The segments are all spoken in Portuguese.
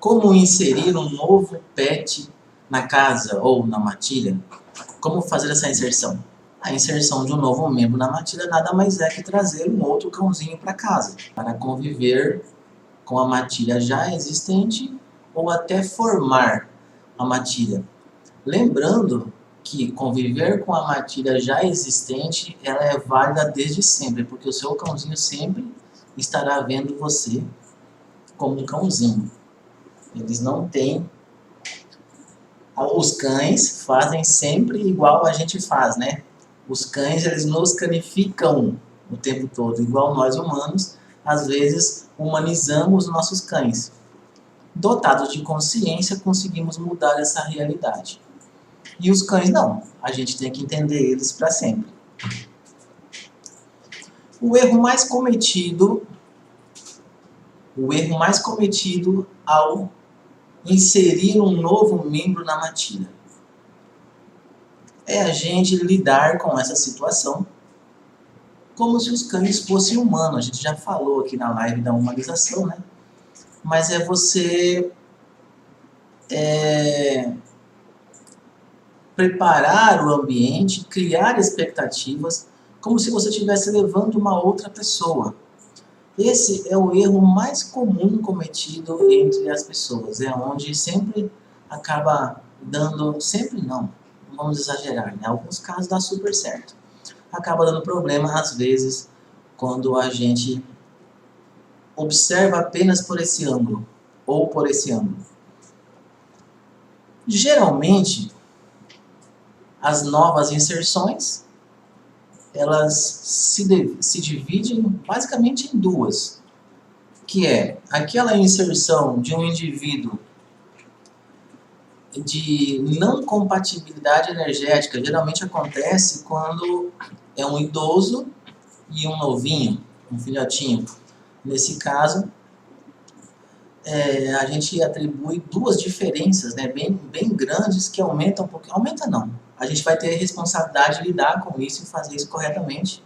Como inserir um novo pet na casa ou na matilha? Como fazer essa inserção? A inserção de um novo membro na matilha nada mais é que trazer um outro cãozinho para casa, para conviver com a matilha já existente ou até formar a matilha. Lembrando que conviver com a matilha já existente, ela é válida desde sempre, porque o seu cãozinho sempre estará vendo você como um cãozinho. Eles não têm... Os cães fazem sempre igual a gente faz, né? Os cães, eles nos canificam o tempo todo, igual nós humanos, às vezes humanizamos nossos cães. Dotados de consciência, conseguimos mudar essa realidade. E os cães não, a gente tem que entender eles para sempre. O erro mais cometido ao inserir um novo membro na matilha é a gente lidar com essa situação como se os cães fossem humanos. A gente já falou aqui na live da humanização, né? Mas é você preparar o ambiente, criar expectativas, como se você estivesse levando uma outra pessoa. Esse é o erro mais comum cometido entre as pessoas. É onde sempre acaba dando... Sempre não, vamos exagerar, né? Em alguns casos dá super certo. Acaba dando problema, às vezes, quando a gente observa apenas por esse ângulo, ou por esse ângulo. Geralmente, as novas inserções, elas se dividem basicamente em duas, que é aquela inserção de um indivíduo de não compatibilidade energética. Geralmente acontece quando é um idoso e um novinho, um filhotinho. Nesse caso, a gente atribui duas diferenças, né, bem grandes, que aumentam um pouquinho. Aumenta não. A gente vai ter a responsabilidade de lidar com isso e fazer isso corretamente.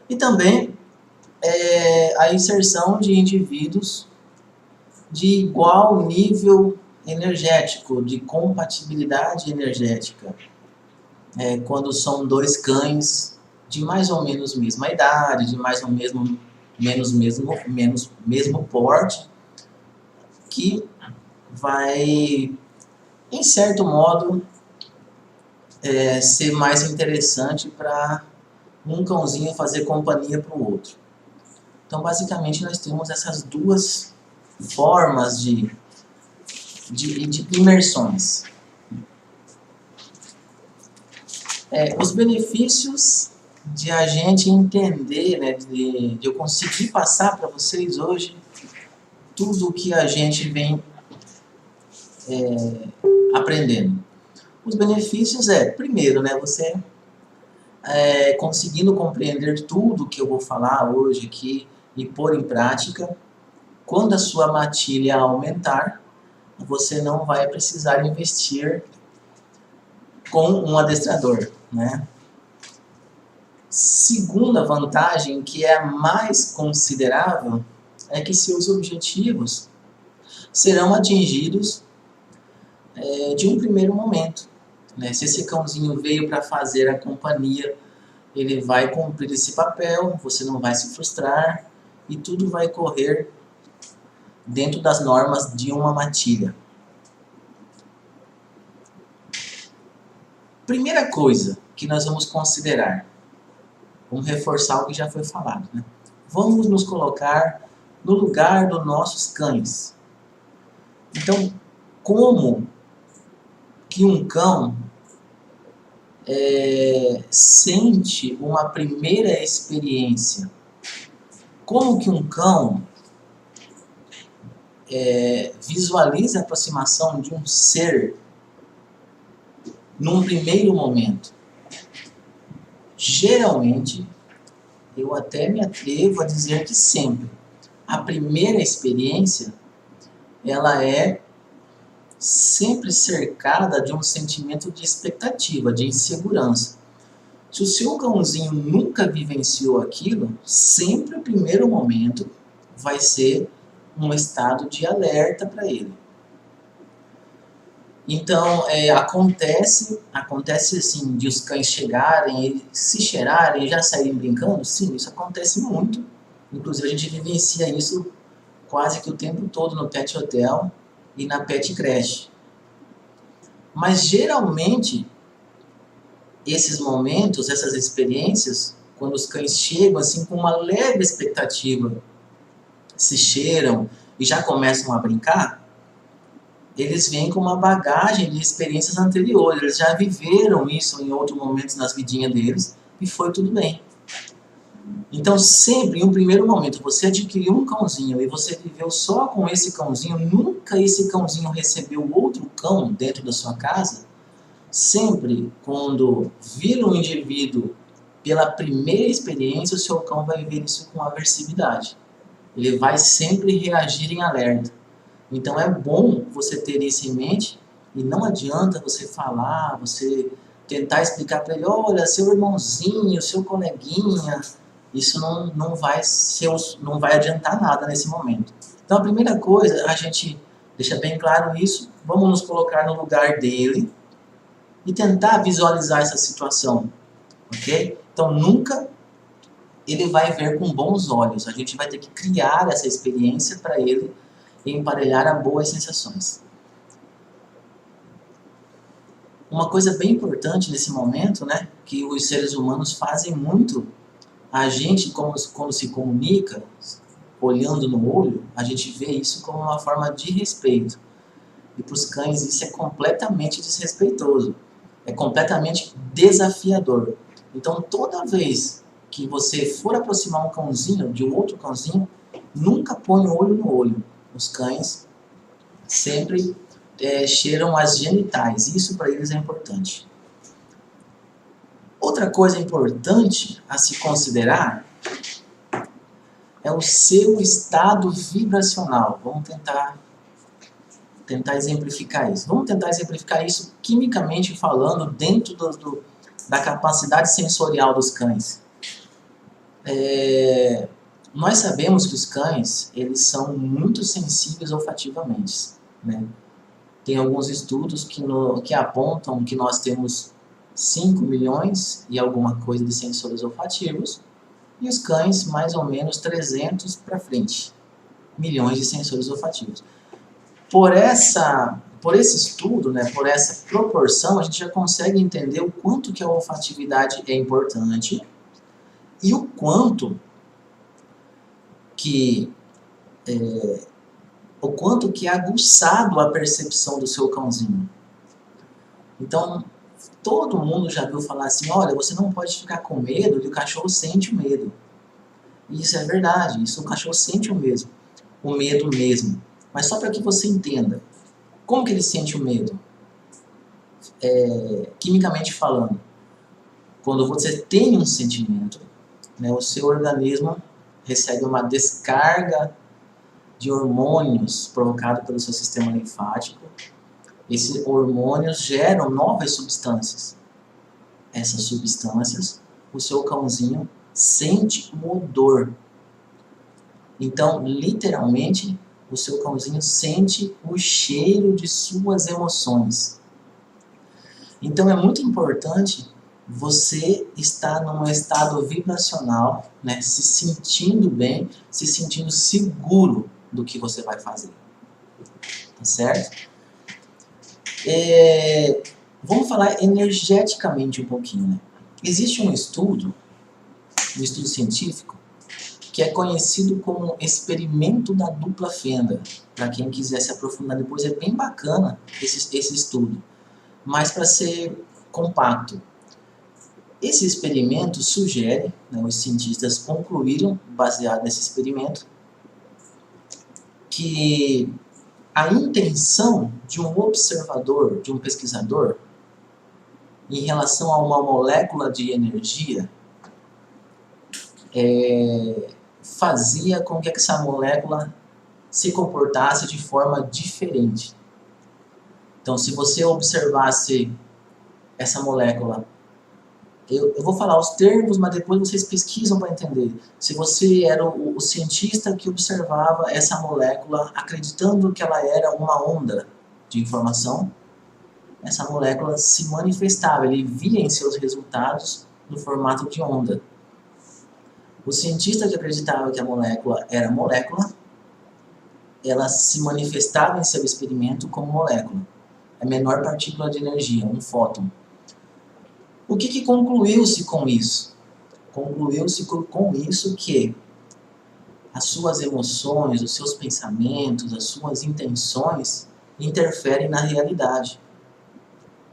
E também a inserção de indivíduos de igual nível energético, de compatibilidade energética. Quando são dois cães de mais ou menos mesma idade, de mais ou menos mesmo porte, que vai, em certo modo, ser mais interessante para um cãozinho fazer companhia para o outro. Então, basicamente, nós temos essas duas formas de imersões. Os benefícios de a gente entender, né, de eu conseguir passar para vocês hoje tudo o que a gente vem aprendendo. Os benefícios primeiro, né, você conseguindo compreender tudo que eu vou falar hoje aqui e pôr em prática, quando a sua matilha aumentar, você não vai precisar investir com um adestrador, né? Segunda vantagem, que é a mais considerável, é que seus objetivos serão atingidos de um primeiro momento, né? Se esse cãozinho veio para fazer a companhia, ele vai cumprir esse papel, você não vai se frustrar e tudo vai correr dentro das normas de uma matilha. Primeira coisa que nós vamos considerar, vamos reforçar o que já foi falado, né? Vamos nos colocar no lugar dos nossos cães. Então, como que um cão sente uma primeira experiência? Como que um cão visualiza a aproximação de um ser num primeiro momento? Geralmente, eu até me atrevo a dizer que sempre, a primeira experiência, ela é sempre cercada de um sentimento de expectativa, de insegurança. Se o seu cãozinho nunca vivenciou aquilo, sempre o primeiro momento vai ser um estado de alerta para ele. Então, acontece assim, de os cães chegarem, e se cheirarem e já saírem brincando, sim, isso acontece muito. Inclusive, a gente vivencia isso quase que o tempo todo no pet hotel e na pet creche. Mas, geralmente, esses momentos, essas experiências, quando os cães chegam assim com uma leve expectativa, se cheiram e já começam a brincar, eles vêm com uma bagagem de experiências anteriores, eles já viveram isso em outros momentos nas vidinhas deles e foi tudo bem. Então sempre, em um primeiro momento, você adquiriu um cãozinho e você viveu só com esse cãozinho, nunca esse cãozinho recebeu outro cão dentro da sua casa, sempre quando vir um indivíduo pela primeira experiência, o seu cão vai viver isso com aversividade. Ele vai sempre reagir em alerta. Então é bom você ter isso em mente e não adianta você falar, você tentar explicar para ele, olha, seu irmãozinho, seu coleguinha, isso não vai adiantar nada nesse momento. Então a primeira coisa, a gente deixa bem claro isso, vamos nos colocar no lugar dele e tentar visualizar essa situação, ok? Então nunca ele vai ver com bons olhos, a gente vai ter que criar essa experiência para ele emparelhar a boas sensações. Uma coisa bem importante nesse momento, né, que os seres humanos fazem muito, a gente quando se comunica, olhando no olho, a gente vê isso como uma forma de respeito. E para os cães isso é completamente desrespeitoso, é completamente desafiador. Então toda vez que você for aproximar um cãozinho de um outro cãozinho, nunca põe o olho no olho. Os cães sempre cheiram as genitais, isso para eles é importante. Outra coisa importante a se considerar é o seu estado vibracional. Vamos tentar exemplificar isso. Vamos tentar exemplificar isso quimicamente falando dentro da capacidade sensorial dos cães. Nós sabemos que os cães, eles são muito sensíveis olfativamente, né? Tem alguns estudos que apontam que nós temos 5 milhões e alguma coisa de sensores olfativos, e os cães mais ou menos 300 para frente, milhões de sensores olfativos. Por esse estudo, né, por essa proporção, a gente já consegue entender o quanto que a olfatividade é importante e o quanto que é aguçado a percepção do seu cãozinho. Então, todo mundo já viu falar assim, olha, você não pode ficar com medo, que o cachorro sente o medo. E isso é verdade, isso o cachorro sente o medo mesmo. Mas só para que você entenda, como que ele sente o medo? Quimicamente falando, quando você tem um sentimento, né, o seu organismo recebe uma descarga de hormônios provocado pelo seu sistema linfático. Esses hormônios geram novas substâncias. Essas substâncias, o seu cãozinho sente o odor. Então, literalmente, o seu cãozinho sente o cheiro de suas emoções. Então, é muito importante você estar num estado vibracional, né, se sentindo bem, se sentindo seguro do que você vai fazer. Tá certo? Vamos falar energeticamente um pouquinho, né? Existe um estudo científico, que é conhecido como experimento da dupla fenda. Para quem quiser se aprofundar depois, é bem bacana esse estudo. Mas para ser compacto, esse experimento sugere, né, os cientistas concluíram, baseado nesse experimento, que a intenção de um observador, de um pesquisador, em relação a uma molécula de energia, fazia com que essa molécula se comportasse de forma diferente. Então, se você observasse essa molécula Eu vou falar os termos, mas depois vocês pesquisam para entender. Se você era o cientista que observava essa molécula acreditando que ela era uma onda de informação, essa molécula se manifestava, ele via em seus resultados no formato de onda. O cientista que acreditava que a molécula era molécula, ela se manifestava em seu experimento como molécula. A menor partícula de energia, um fóton. O que concluiu-se com isso? Concluiu-se com isso que as suas emoções, os seus pensamentos, as suas intenções interferem na realidade.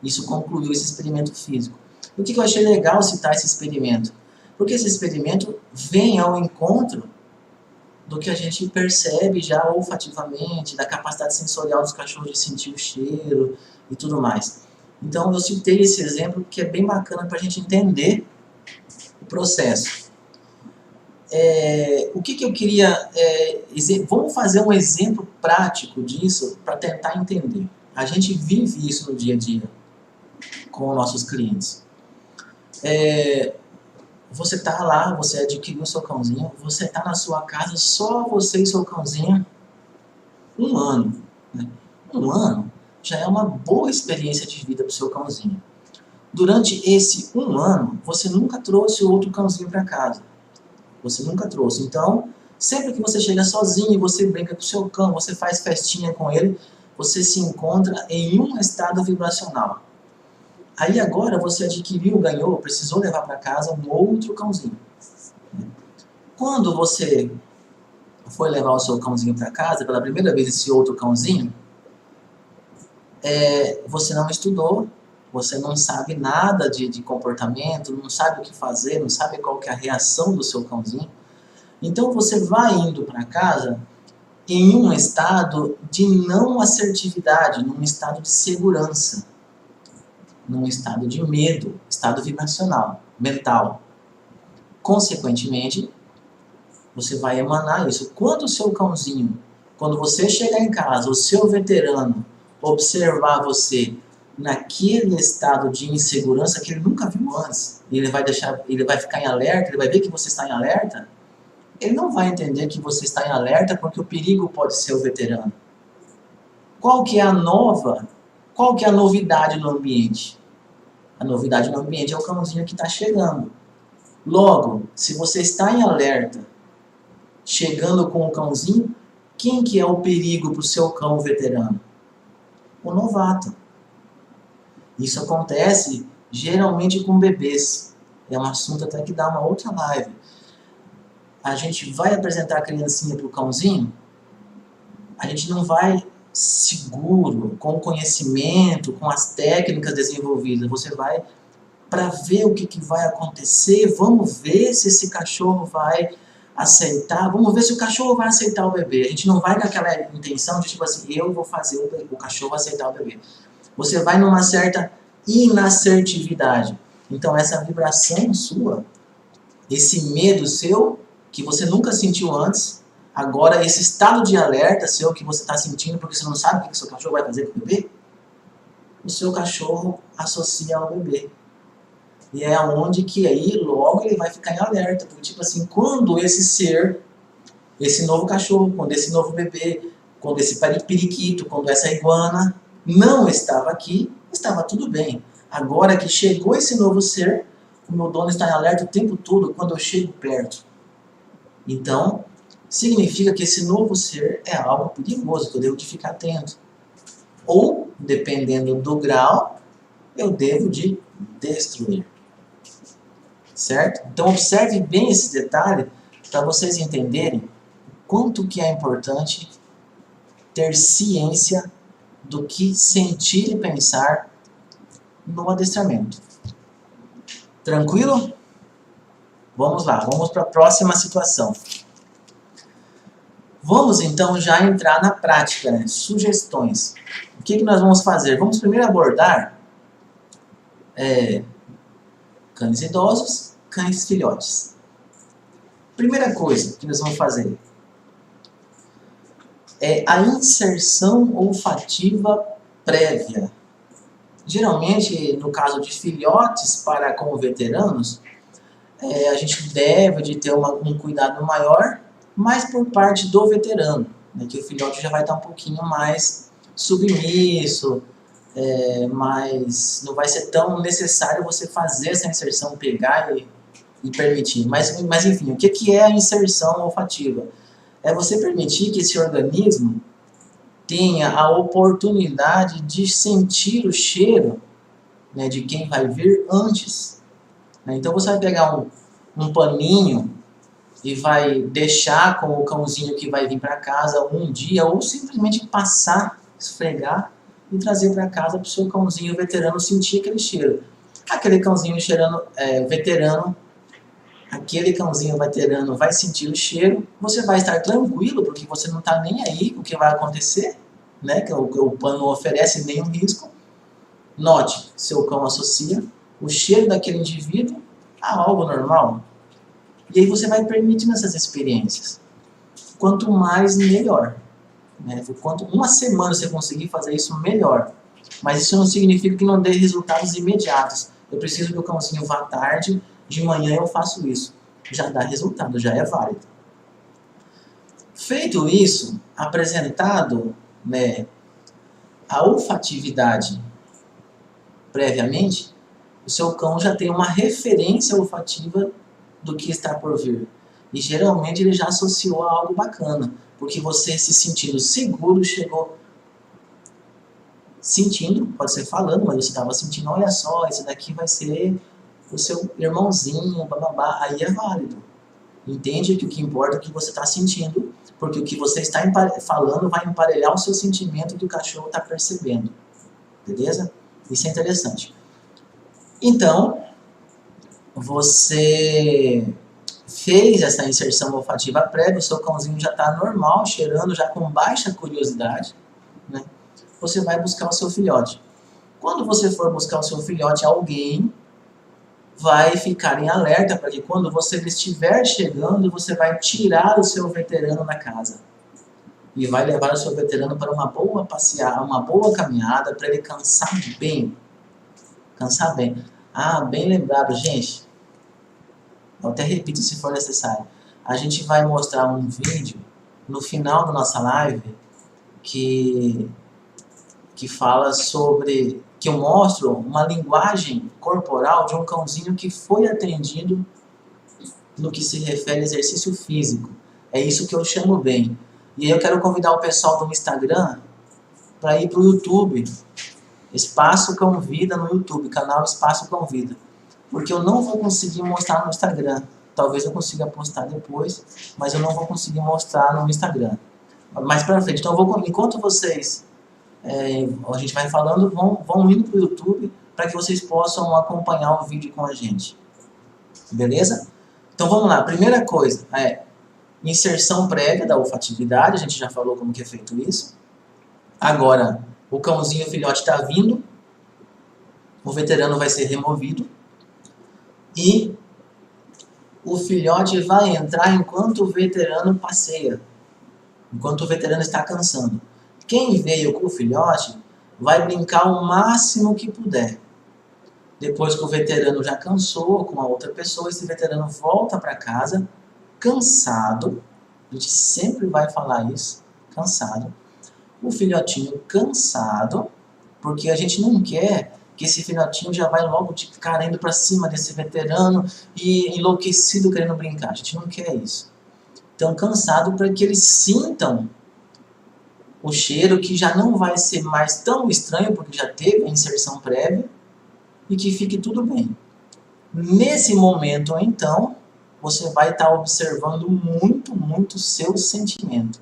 Isso concluiu esse experimento físico. O que eu achei legal citar esse experimento? Porque esse experimento vem ao encontro do que a gente percebe já olfativamente, da capacidade sensorial dos cachorros de sentir o cheiro e tudo mais. Então eu citei esse exemplo que é bem bacana para a gente entender o processo. O que eu queria... vamos fazer um exemplo prático disso para tentar entender. A gente vive isso no dia a dia com os nossos clientes. Você está lá, você adquiriu o seu cãozinho, você está na sua casa, só você e seu cãozinho, um ano. Né? Um ano já é uma boa experiência de vida para o seu cãozinho. Durante esse um ano, você nunca trouxe outro cãozinho para casa. Você nunca trouxe. Então, sempre que você chega sozinho, você brinca com o seu cão, você faz festinha com ele, você se encontra em um estado vibracional. Aí agora você adquiriu, ganhou, precisou levar para casa um outro cãozinho. Quando você foi levar o seu cãozinho para casa, pela primeira vez esse outro cãozinho, você não estudou, você não sabe nada de comportamento, não sabe o que fazer, não sabe qual que é a reação do seu cãozinho. Então você vai indo para casa em um estado de não assertividade, num estado de segurança, num estado de medo, estado vibracional, mental. Consequentemente, você vai emanar isso. Quando o seu cãozinho, quando você chegar em casa, o seu veterano observar você naquele estado de insegurança que ele nunca viu antes, ele vai ficar em alerta, ele vai ver que você está em alerta, ele não vai entender que você está em alerta porque o perigo pode ser o veterano. Qual que é a novidade no ambiente? A novidade no ambiente é o cãozinho que está chegando. Logo, se você está em alerta, chegando com o cãozinho, quem que é o perigo para o seu cão veterano? O novato. Isso acontece geralmente com bebês. É um assunto até que dá uma outra live. A gente vai apresentar a criancinha para o cãozinho, a gente não vai seguro, com o conhecimento, com as técnicas desenvolvidas. Você vai para ver o que vai acontecer, vamos ver se esse cachorro vai aceitar, vamos ver se o cachorro vai aceitar o bebê. A gente não vai com aquela intenção de tipo assim, eu vou fazer o cachorro aceitar o bebê. Você vai numa certa inassertividade. Então essa vibração sua, esse medo seu, que você nunca sentiu antes, agora esse estado de alerta seu que você está sentindo porque você não sabe o que o seu cachorro vai fazer com o bebê, o seu cachorro associa ao bebê. E é onde que aí logo ele vai ficar em alerta. Porque tipo assim, quando esse ser, esse novo cachorro, quando esse novo bebê, quando esse periquito, quando essa iguana não estava aqui, estava tudo bem. Agora que chegou esse novo ser, o meu dono está em alerta o tempo todo quando eu chego perto. Então, significa que esse novo ser é algo perigoso, que eu devo de ficar atento. Ou, dependendo do grau, eu devo de destruir. Certo? Então observe bem esse detalhe para vocês entenderem quanto que é importante ter ciência do que sentir e pensar no adestramento. Tranquilo? Vamos lá, vamos para a próxima situação. Vamos então já entrar na prática, né? Sugestões. O que nós vamos fazer? Vamos primeiro abordar cães idosos, cães filhotes. Primeira coisa que nós vamos fazer é a inserção olfativa prévia. Geralmente, no caso de filhotes para com veteranos, a gente deve de ter um cuidado maior, mas por parte do veterano, né, que o filhote já vai estar um pouquinho mais submisso, mas não vai ser tão necessário você fazer essa inserção, pegar e permitir. Mas enfim, o que é a inserção olfativa? É você permitir que esse organismo tenha a oportunidade de sentir o cheiro, né, de quem vai vir antes. Né? Então você vai pegar um paninho e vai deixar com o cãozinho que vai vir para casa um dia, ou simplesmente passar, esfregar e trazer para casa para o seu cãozinho veterano sentir aquele cheiro. Aquele cãozinho veterano, aquele cãozinho veterano vai sentir o cheiro, você vai estar tranquilo, porque você não está nem aí com o que vai acontecer, né? Que o pano não oferece nenhum risco. Note, seu cão associa o cheiro daquele indivíduo a algo normal. E aí você vai permitindo essas experiências. Quanto mais, melhor. Né? Quanto uma semana você conseguir fazer isso, melhor. Mas isso não significa que não dê resultados imediatos. Eu preciso que o cãozinho vá tarde, de manhã eu faço isso. Já dá resultado, já é válido. Feito isso, apresentado, né, a olfatividade previamente, o seu cão já tem uma referência olfativa do que está por vir. E geralmente ele já associou a algo bacana, porque você se sentindo seguro chegou sentindo, pode ser falando, mas você estava sentindo, olha só, esse daqui vai ser o seu irmãozinho, bababá, aí é válido. Entende que o que importa é o que você está sentindo, porque o que você está falando vai emparelhar o seu sentimento que o cachorro está percebendo. Beleza? Isso é interessante. Então, você fez essa inserção olfativa prévia, o seu cãozinho já está normal, cheirando, já com baixa curiosidade, né? Você vai buscar o seu filhote. Quando você for buscar o seu filhote, alguém vai ficar em alerta para que quando você estiver chegando, você vai tirar o seu veterano da casa. E vai levar o seu veterano para uma boa passeada, uma boa caminhada, para ele cansar bem. Cansar bem. Ah, bem lembrado, gente. Eu até repito se for necessário. A gente vai mostrar um vídeo no final da nossa live que fala sobre... que eu mostro uma linguagem corporal de um cãozinho que foi atendido no que se refere a exercício físico. É isso que eu chamo bem. E aí eu quero convidar o pessoal do Instagram para ir para o YouTube. Espaço Cão Vida no YouTube, canal Espaço Cão Vida. Porque eu não vou conseguir mostrar no Instagram. Talvez eu consiga postar depois, mas eu não vou conseguir mostrar no Instagram. Mais pra frente. Então, enquanto vocês, a gente vai falando, vão indo pro YouTube para que vocês possam acompanhar o vídeo com a gente. Beleza? Então, vamos lá. Primeira coisa é inserção prévia da olfatividade. A gente já falou como que é feito isso. Agora, o cãozinho, o filhote está vindo. O veterano vai ser removido. E o filhote vai entrar enquanto o veterano passeia, enquanto o veterano está cansando. Quem veio com o filhote vai brincar o máximo que puder. Depois que o veterano já cansou com a outra pessoa, esse veterano volta para casa cansado. A gente sempre vai falar isso, cansado. O filhotinho cansado, porque a gente não quer que esse filhotinho já vai logo de cara indo para cima desse veterano e enlouquecido querendo brincar. A gente não quer isso. Então, cansado para que eles sintam o cheiro, que já não vai ser mais tão estranho, porque já teve a inserção prévia, e que fique tudo bem. Nesse momento, então, você vai estar observando muito, muito o seu sentimento.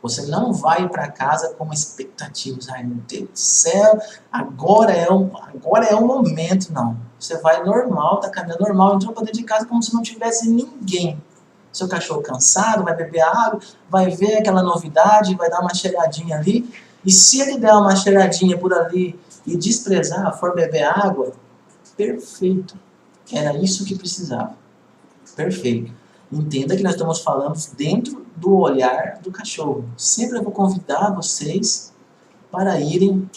Você não vai para casa com expectativas. Ai, meu Deus do céu, agora é o momento. Não. Você vai normal, tá caminhando normal, entrou para dentro de casa como se não tivesse ninguém. Seu cachorro cansado, vai beber água, vai ver aquela novidade, vai dar uma cheiradinha ali. E se ele der uma cheiradinha por ali e desprezar, for beber água, perfeito. Era isso que precisava. Perfeito. Entenda que nós estamos falando dentro do olhar do cachorro. Sempre eu vou convidar vocês para irem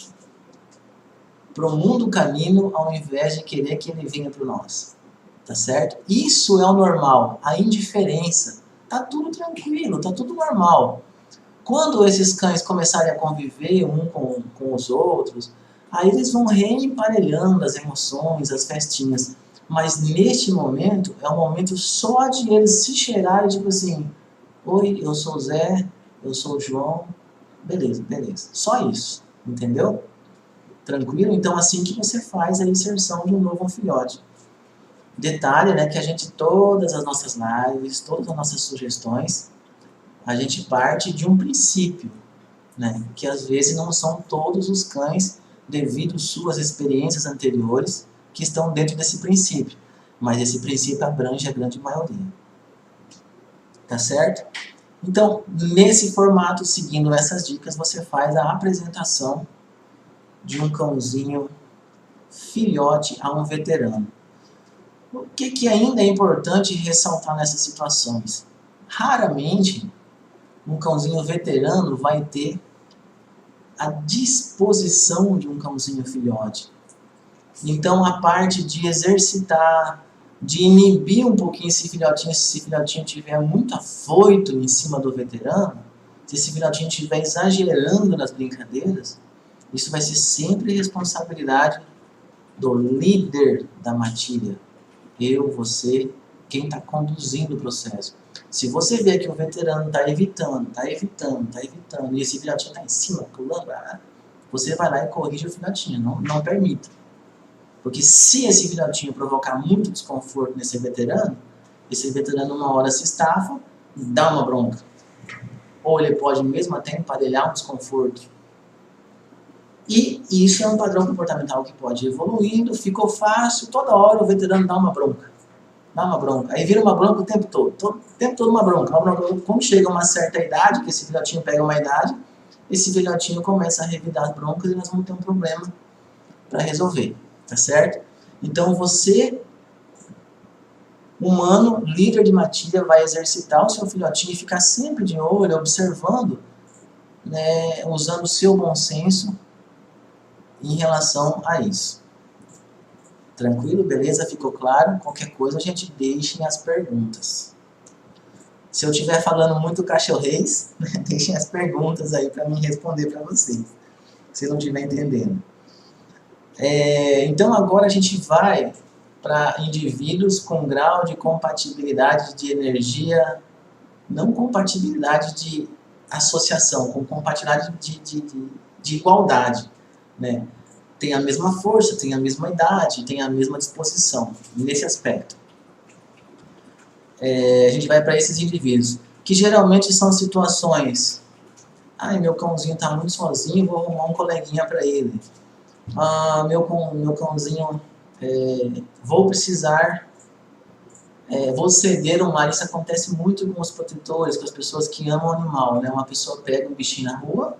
para o mundo canino ao invés de querer que ele venha para o nosso. Tá certo? Isso é o normal, a indiferença. Tá tudo tranquilo, tá tudo normal. Quando esses cães começarem a conviver um com os outros, aí eles vão reemparelhando as emoções, as festinhas. Mas neste momento, é um momento só de eles se cheirarem, tipo assim, oi, eu sou o Zé, eu sou o João, beleza, beleza. Só isso, entendeu? Tranquilo? Então assim que você faz a inserção de um novo filhote. Detalhe, né, que a gente, todas as nossas lives, todas as nossas sugestões, a gente parte de um princípio, né, que às vezes não são todos os cães, devido às suas experiências anteriores, que estão dentro desse princípio. Mas esse princípio abrange a grande maioria. Tá certo? Então, nesse formato, seguindo essas dicas, você faz a apresentação de um cãozinho filhote a um veterano. O que ainda é importante ressaltar nessas situações? Raramente um cãozinho veterano vai ter a disposição de um cãozinho filhote. Então a parte de exercitar, de inibir um pouquinho esse filhotinho, se esse filhotinho estiver muito afoito em cima do veterano, se esse filhotinho estiver exagerando nas brincadeiras, isso vai ser sempre responsabilidade do líder da matilha. Eu, você, quem está conduzindo o processo. Se você vê que o veterano está evitando, e esse filhotinho está em cima, pulando, você vai lá e corrige o filhotinho, não permita. Porque se esse filhotinho provocar muito desconforto nesse veterano, esse veterano uma hora se estafa, dá uma bronca. Ou ele pode mesmo até emparelhar um desconforto. E isso é um padrão comportamental que pode ir evoluindo, ficou fácil, toda hora o veterano dá uma bronca. Aí vira uma bronca o tempo todo uma bronca. Quando chega uma certa idade, que esse filhotinho pega uma idade, esse filhotinho começa a revidar as broncas e nós vamos ter um problema para resolver, tá certo? Então você, humano, líder de matilha, vai exercitar o seu filhotinho e ficar sempre de olho, observando, né, usando o seu bom senso em relação a isso. Tranquilo? Beleza? Ficou claro? Qualquer coisa a gente deixe as perguntas. Se eu estiver falando muito cachorrês, deixem as perguntas aí para mim responder para vocês, se não estiver entendendo. Então agora a gente vai para indivíduos com grau de compatibilidade de energia, não compatibilidade de associação, com compatibilidade de igualdade, né? Tem a mesma força, tem a mesma idade, tem a mesma disposição, nesse aspecto. A gente vai para esses indivíduos, que geralmente são situações, meu cãozinho está muito sozinho, vou arrumar um coleguinha para ele. Meu cãozinho, vou precisar, vou ceder um lar. Isso acontece muito com os protetores, com as pessoas que amam o animal, né? Uma pessoa pega um bichinho na rua,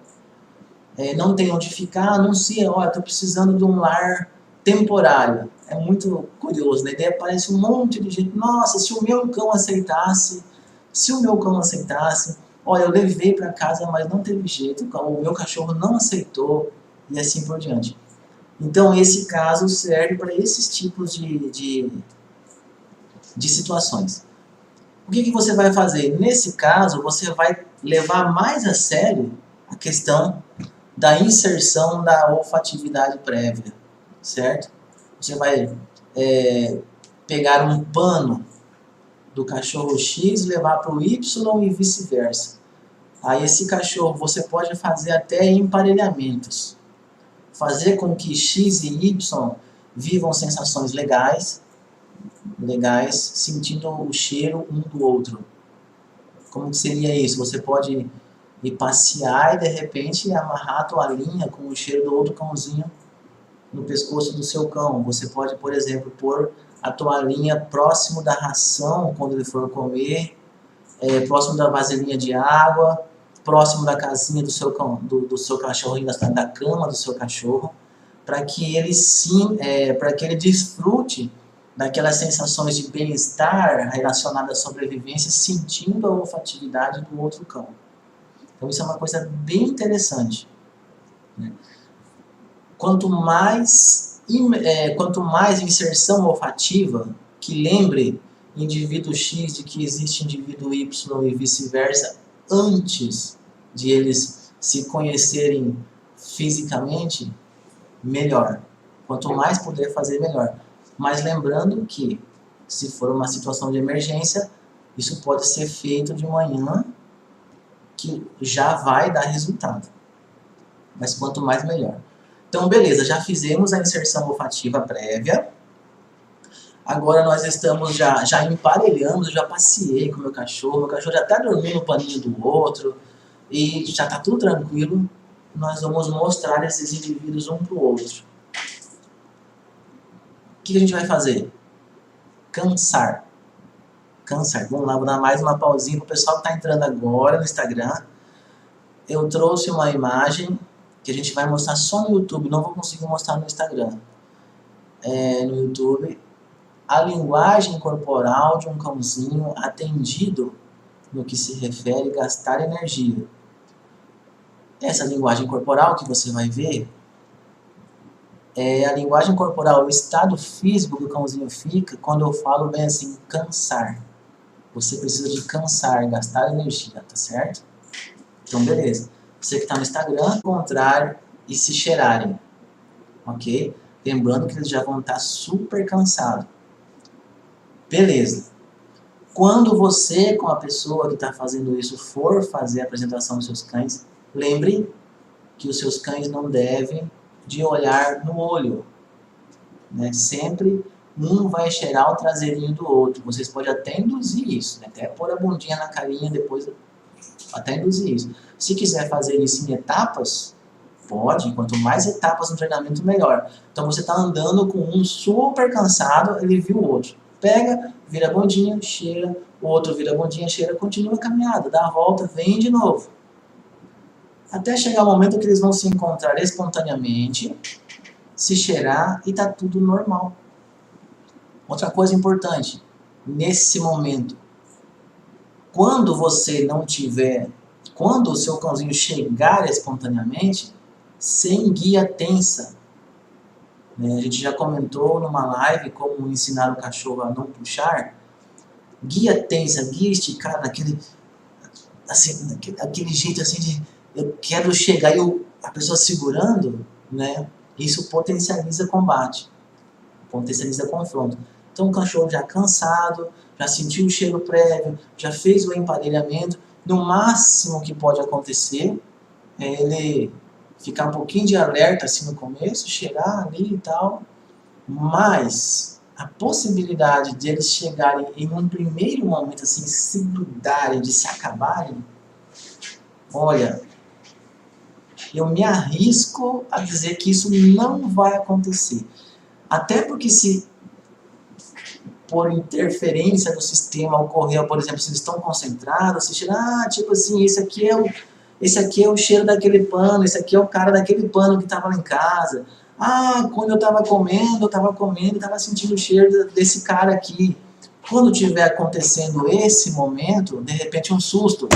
não tem onde ficar, anuncia, estou precisando de um lar temporário. É muito curioso, né? Daí aparece um monte de gente, nossa, se o meu cão aceitasse, olha, eu levei para casa, mas não teve jeito, o meu cachorro não aceitou, e assim por diante. Então esse caso serve para esses tipos de situações. O que você vai fazer? Nesse caso, você vai levar mais a sério a questão da inserção da olfatividade prévia, certo? Você vai pegar um pano do cachorro X, levar para o Y e vice-versa. Aí esse cachorro, você pode fazer até emparelhamentos. Fazer com que X e Y vivam sensações legais, sentindo o cheiro um do outro. Como que seria isso? Você pode ir passear e de repente amarrar a toalhinha com o cheiro do outro cãozinho no pescoço do seu cão. Você pode, por exemplo, pôr a toalhinha próximo da ração quando ele for comer, próximo da vasilhinha de água, próximo da casinha do seu cão, do seu cachorrinho, da cama do seu cachorro, para que ele desfrute daquelas sensações de bem-estar relacionadas à sobrevivência, sentindo a olfatividade do outro cão. Então isso é uma coisa bem interessante, né? quanto mais inserção olfativa, que lembre indivíduo X de que existe indivíduo Y e vice-versa, antes de eles se conhecerem fisicamente, melhor. Quanto mais puder fazer, melhor. Mas lembrando que, se for uma situação de emergência, isso pode ser feito de manhã, que já vai dar resultado. Mas quanto mais, melhor. Então, beleza, já fizemos a inserção olfativa prévia. Agora nós estamos já emparelhamos, já passeei com o meu cachorro já está dormindo no paninho do outro, e já está tudo tranquilo. Nós vamos mostrar esses indivíduos um para o outro. O que a gente vai fazer? Cansar. Vamos lá, vou dar mais uma pausinha para o pessoal que está entrando agora no Instagram. Eu trouxe uma imagem que a gente vai mostrar só no YouTube, não vou conseguir mostrar no Instagram. No YouTube, a linguagem corporal de um cãozinho atendido no que se refere a gastar energia. Essa linguagem corporal que você vai ver é a linguagem corporal, o estado físico que o cãozinho fica quando eu falo bem assim, cansar. Você precisa de cansar, gastar energia, tá certo? Então, beleza. Você que está no Instagram, encontrar e se cheirarem, ok? Lembrando que eles já vão estar super cansados. Beleza. Quando você, com a pessoa que está fazendo isso, for fazer a apresentação dos seus cães, lembre que os seus cães não devem de olhar no olho. Né? Sempre um vai cheirar o traseirinho do outro. Vocês podem até induzir isso, né? Até pôr a bundinha na carinha depois, até induzir isso. Se quiser fazer isso em etapas, pode. Quanto mais etapas no treinamento, melhor. Então você está andando com um super cansado, ele viu o outro. Pega, vira a bundinha, cheira, o outro vira a bundinha, cheira, continua a caminhada, dá a volta, vem de novo. Até chegar o momento que eles vão se encontrar espontaneamente, se cheirar e tá tudo normal. Outra coisa importante, nesse momento, quando você não tiver, quando o seu cãozinho chegar espontaneamente, sem guia tensa, né? A gente já comentou numa live como ensinar o cachorro a não puxar, guia tensa, guia esticada, aquele jeito assim de eu quero chegar e a pessoa segurando, né? Isso potencializa combate, potencializa confronto. Então o cachorro já cansado, já sentiu o cheiro prévio, já fez o emparelhamento, no máximo que pode acontecer é ele ficar um pouquinho de alerta assim no começo, cheirar ali e tal, mas a possibilidade de eles chegarem em um primeiro momento assim, se grudarem, de se acabarem, olha, eu me arrisco a dizer que isso não vai acontecer. Até porque se por interferência do sistema ocorreu, por exemplo, se eles estão concentrados, se tipo assim, esse aqui é o cheiro daquele pano, esse aqui é o cara daquele pano que estava lá em casa. Quando eu estava comendo, estava sentindo o cheiro desse cara aqui. Quando estiver acontecendo esse momento, de repente um susto,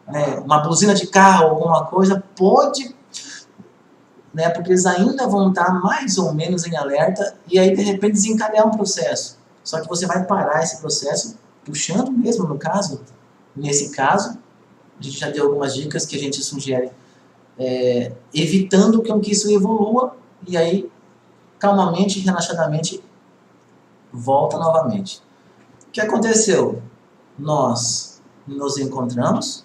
né, uma buzina de carro, alguma coisa, pode, né, porque eles ainda vão estar mais ou menos em alerta e aí de repente desencadear um processo. Só que você vai parar esse processo puxando mesmo, no caso, nesse caso, a gente já deu algumas dicas que a gente sugere, evitando que isso evolua e aí, calmamente e relaxadamente, volta novamente. O que aconteceu? Nós nos encontramos,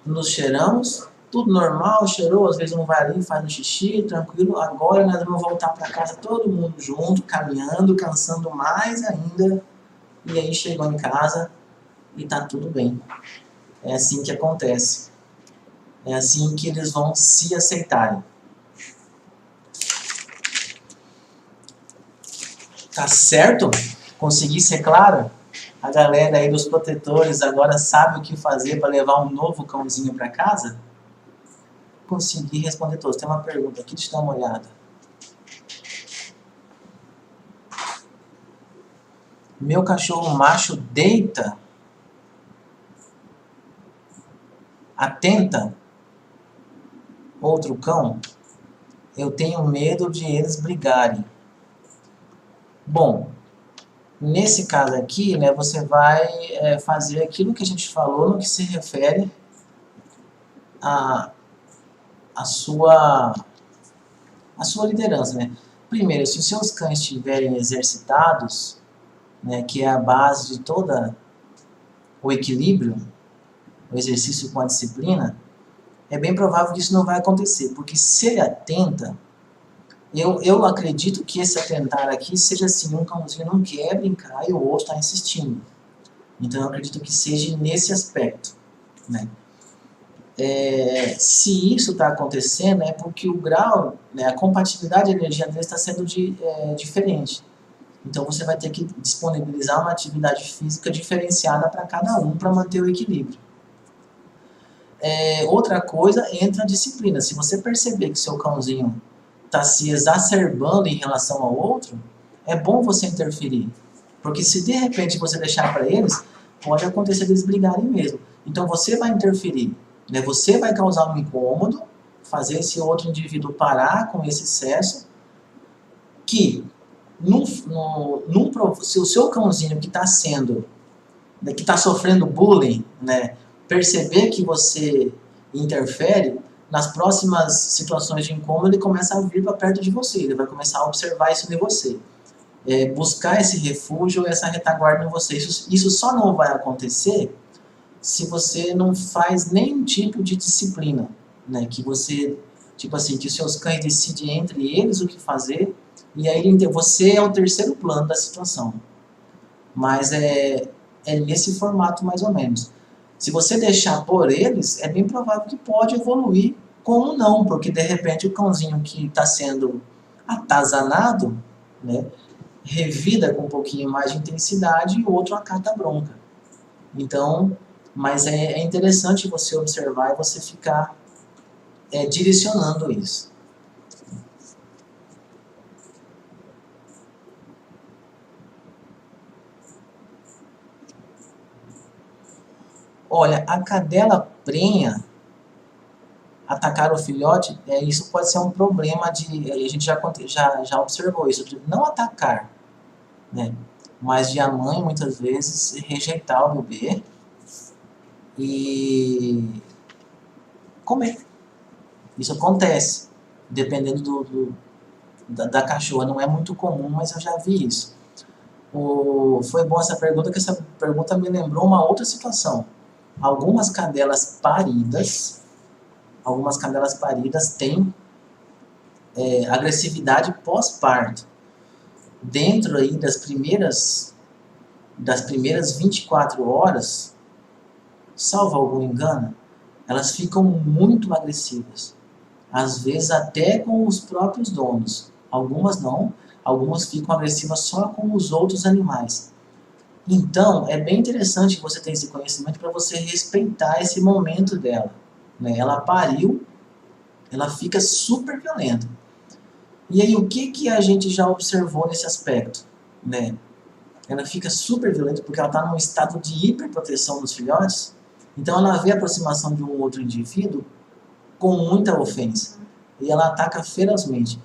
nos cheiramos, tudo normal, cheirou, às vezes um vai ali, faz um xixi, tranquilo. Agora nós vamos voltar para casa todo mundo junto, caminhando, cansando mais ainda. E aí chegou em casa e tá tudo bem. É assim que acontece. É assim que eles vão se aceitarem. Tá certo? Consegui ser claro? A galera aí dos protetores agora sabe o que fazer para levar um novo cãozinho para casa? Consegui responder todos. Tem uma pergunta aqui, deixa eu dar uma olhada. Meu cachorro macho deita? Atenta? Outro cão? Eu tenho medo de eles brigarem. Bom, nesse caso aqui, né, você vai fazer aquilo que a gente falou no que se refere à, à sua liderança, né? Primeiro, se os seus cães estiverem exercitados, né, que é a base de todo o equilíbrio, o exercício com a disciplina, é bem provável que isso não vai acontecer, porque se ele atenta, eu acredito que esse atentar aqui seja assim, um cãozinho não quer brincar e o outro está insistindo. Então eu acredito que seja nesse aspecto, né? Se isso está acontecendo é porque o grau, né, a compatibilidade de energia dele está sendo diferente. Então você vai ter que disponibilizar uma atividade física diferenciada para cada um para manter o equilíbrio. Outra coisa, entra a disciplina. Se você perceber que seu cãozinho está se exacerbando em relação ao outro, é bom você interferir. Porque se de repente você deixar para eles, pode acontecer eles brigarem mesmo. Então você vai interferir, né? Você vai causar um incômodo, fazer esse outro indivíduo parar com esse excesso, que se o seu cãozinho que está sendo, né, que está sofrendo bullying, né, perceber que você interfere, nas próximas situações de incômodo ele começa a vir para perto de você, ele vai começar a observar isso em você. Buscar esse refúgio, essa retaguarda em você. Isso só não vai acontecer se você não faz nenhum tipo de disciplina, né? Que você, tipo assim, que os seus cães decidem entre eles o que fazer, e aí você é o terceiro plano da situação. Mas é nesse formato mais ou menos. Se você deixar por eles, é bem provável que pode evoluir como não, porque de repente o cãozinho que está sendo atazanado, né, revida com um pouquinho mais de intensidade e o outro acata a bronca. Então, mas é interessante você observar e você ficar direcionando isso. Olha, a cadela prenha atacar o filhote, isso pode ser um problema a gente já observou isso, de não atacar, né? Mas de a mãe muitas vezes rejeitar o bebê e comer. Isso acontece, dependendo da cachorra, não é muito comum, mas eu já vi isso. Foi bom essa pergunta, que essa pergunta me lembrou uma outra situação. Algumas cadelas paridas têm agressividade pós-parto. Dentro aí das primeiras 24 horas, salvo algum engano, elas ficam muito agressivas. Às vezes até com os próprios donos. Algumas não, algumas ficam agressivas só com os outros animais. Então, é bem interessante que você tenha esse conhecimento para você respeitar esse momento dela, né? Ela pariu, ela fica super violenta. E aí, o que a gente já observou nesse aspecto, né? Ela fica super violenta porque ela está num estado de hiperproteção dos filhotes. Então, ela vê a aproximação de um outro indivíduo com muita ofensa. E ela ataca ferozmente.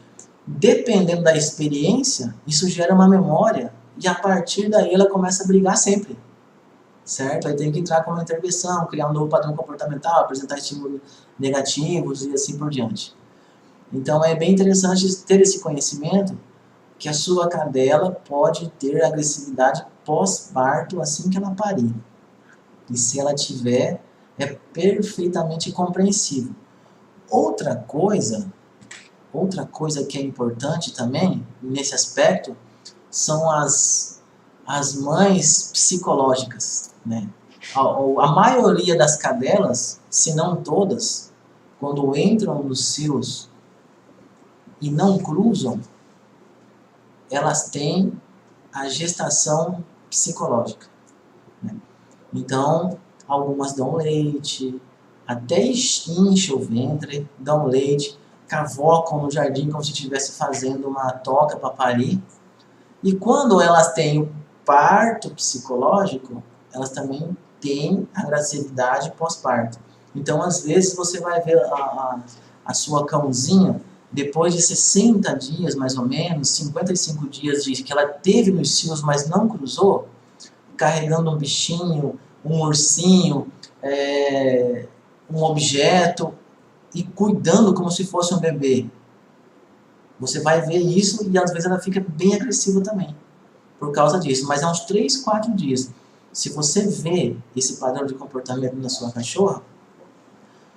Dependendo da experiência, isso gera uma memória e a partir daí ela começa a brigar sempre. Certo? Aí tem que entrar com uma intervenção, criar um novo padrão comportamental, apresentar estímulos negativos e assim por diante. Então é bem interessante ter esse conhecimento que a sua cadela pode ter agressividade pós-parto assim que ela parir. E se ela tiver, é perfeitamente compreensível. Outra coisa que é importante também, nesse aspecto, são as mães psicológicas, né? A maioria das cadelas, se não todas, quando entram nos cios e não cruzam, elas têm a gestação psicológica, né? Então, algumas dão leite, até incha o ventre, dão leite, cavocam no jardim como se estivesse fazendo uma toca para parir. E quando elas têm o parto psicológico, elas também têm agressividade pós-parto. Então, às vezes, você vai ver a sua cãozinha depois de 60 dias, mais ou menos, 55 dias de que ela teve nos cios, mas não cruzou, carregando um bichinho, um ursinho, um objeto, e cuidando como se fosse um bebê. Você vai ver isso e às vezes ela fica bem agressiva também, por causa disso. Mas há uns 3, 4 dias, se você vê esse padrão de comportamento na sua cachorra,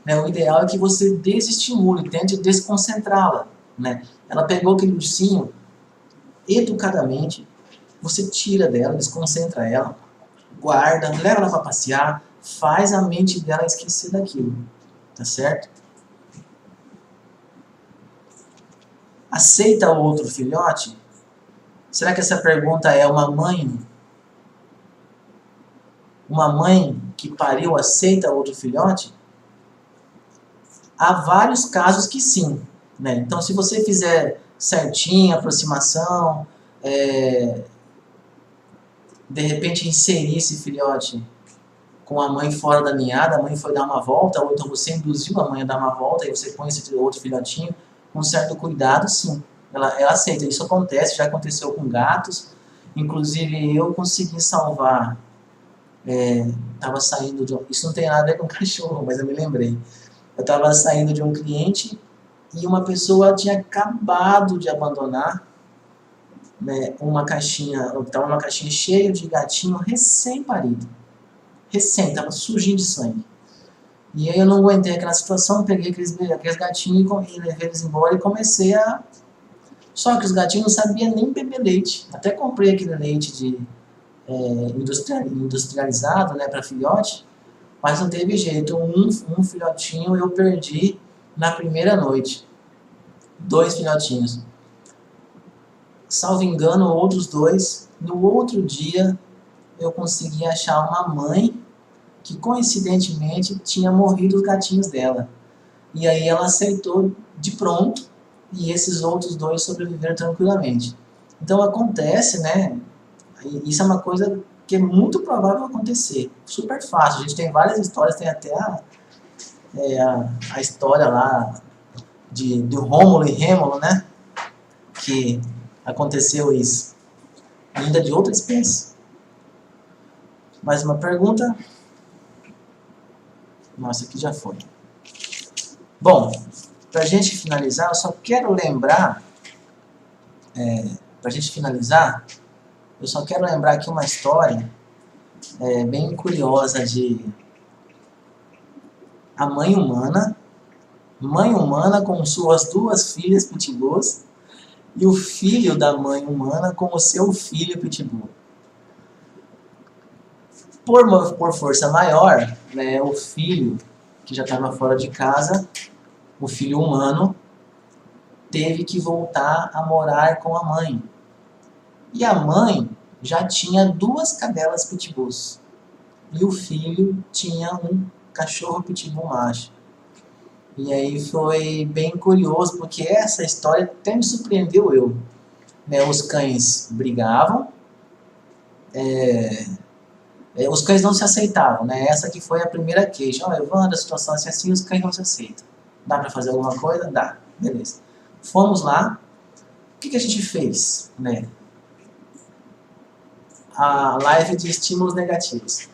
né, o ideal é que você desestimule, tente desconcentrá-la. Né? Ela pegou aquele ursinho, educadamente, você tira dela, desconcentra ela, guarda, leva ela para passear, faz a mente dela esquecer daquilo. Tá certo? Aceita outro filhote? Será que essa pergunta é uma mãe? Uma mãe que pariu aceita outro filhote? Há vários casos que sim. Né? Então, se você fizer certinho, aproximação, de repente inserir esse filhote com a mãe fora da ninhada, a mãe foi dar uma volta, ou então você induziu a mãe a dar uma volta, e você põe esse outro filhotinho, com certo cuidado, sim. Ela aceita. Isso acontece, já aconteceu com gatos. Inclusive, eu consegui salvar. Estava saindo de isso não tem nada a ver com cachorro, mas eu me lembrei. Eu estava saindo de um cliente e uma pessoa tinha acabado de abandonar, né, uma caixinha cheia de gatinho recém-parido. Estava sujinho de sangue. E aí eu não aguentei aquela situação, peguei aqueles gatinhos e levei eles embora e comecei a... Só que os gatinhos não sabiam nem beber leite. Até comprei aquele leite industrializado, né, para filhote, mas não teve jeito. Um filhotinho eu perdi na primeira noite. 2 filhotinhos. Salvo engano, outros 2. No outro dia, eu consegui achar uma mãe que, coincidentemente, tinha morrido os gatinhos dela. E aí ela aceitou de pronto, e esses outros 2 sobreviveram tranquilamente. Então acontece, né? Isso é uma coisa que é muito provável acontecer. Super fácil. A gente tem várias histórias, tem até a história lá de Rômulo e Rêmulo, né? Que aconteceu isso. Ainda de outra espécie. Mais uma pergunta? Nossa, aqui já foi. Bom, para a gente finalizar, eu só quero lembrar, para a gente finalizar, eu só quero lembrar aqui uma história bem curiosa de a mãe humana com suas 2 filhas pitbulls e o filho da mãe humana com o seu filho pitbull. Por força maior, né, o filho que já estava fora de casa, o filho humano, teve que voltar a morar com a mãe. E a mãe já tinha 2 cadelas pitbulls. E o filho tinha um cachorro pitbull macho. E aí foi bem curioso, porque essa história até me surpreendeu eu. Né, os cães brigavam, os cães não se aceitavam. Né? Essa que foi a primeira queixa. Olha, Evandro, a situação é assim, os cães não se aceitam. Dá para fazer alguma coisa? Dá. Beleza. Fomos lá. O que a gente fez? Né? A live de estímulos negativos.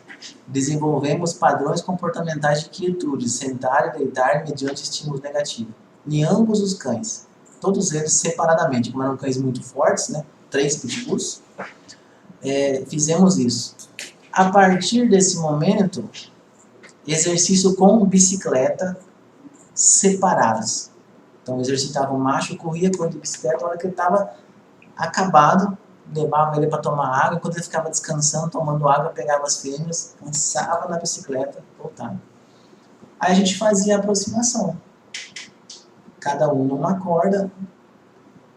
Desenvolvemos padrões comportamentais de quietude, sentar e deitar mediante estímulos negativos. Em ambos os cães. Todos eles separadamente. Como eram cães muito fortes, né? 3 pitbulls. Fizemos isso. A partir desse momento, exercício com bicicleta separados. Então exercitava o macho, corria de bicicleta, a hora que ele estava acabado, levava ele para tomar água, quando ele ficava descansando, tomando água, pegava as fêmeas, cansava na bicicleta, voltava. Aí a gente fazia a aproximação. Cada um numa corda,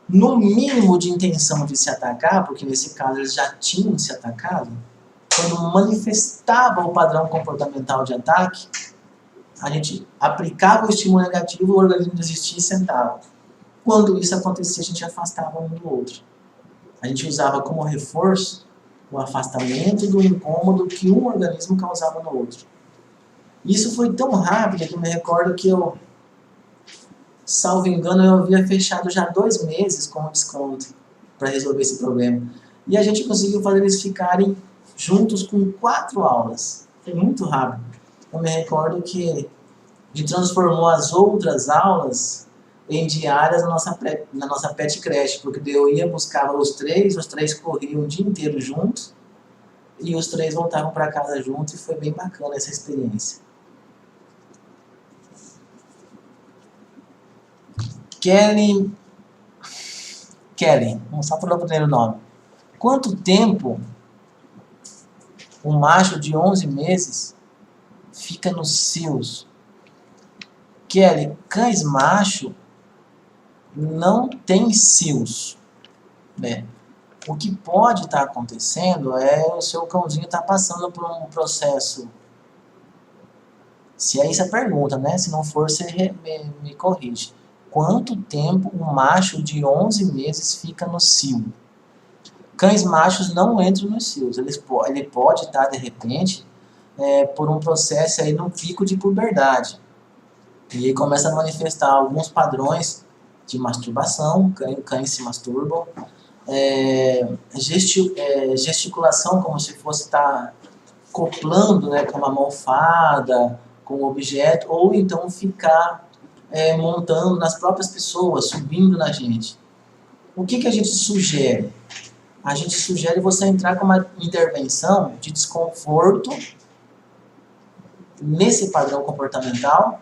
no mínimo de intenção de se atacar, porque nesse caso eles já tinham se atacado, quando manifestava o padrão comportamental de ataque, a gente aplicava o estímulo negativo, o organismo desistia e sentava. Quando isso acontecia, a gente afastava um do outro. A gente usava como reforço o afastamento do incômodo que um organismo causava no outro. Isso foi tão rápido que eu me recordo que eu salvo engano, eu havia fechado já 2 meses com desconto para resolver esse problema. E a gente conseguiu fazer eles ficarem juntos com 4 aulas. Foi muito rápido. Eu me recordo que a gente transformou as outras aulas em diárias na nossa pet creche, porque eu ia, buscava os três corriam o dia inteiro juntos, e os 3 voltavam para casa juntos, e foi bem bacana essa experiência. Kelly, vamos só falar o primeiro nome. Quanto tempo um macho de 11 meses fica nos cios? Kelly, cães macho não tem cios, né? O que pode estar acontecendo é o seu cãozinho estar passando por um processo. Se é isso a pergunta, né? Se não for, você me corrige. Quanto tempo um macho de 11 meses fica no cio? Cães machos não entram nos cios. Ele pode estar, de repente, por um processo aí no pico de puberdade. E aí começa a manifestar alguns padrões de masturbação, cães se masturbam, gesticulação como se fosse estar acoplando, né, com uma almofada, com um objeto, ou então ficar montando nas próprias pessoas, subindo na gente. O que a gente sugere? A gente sugere você entrar com uma intervenção de desconforto nesse padrão comportamental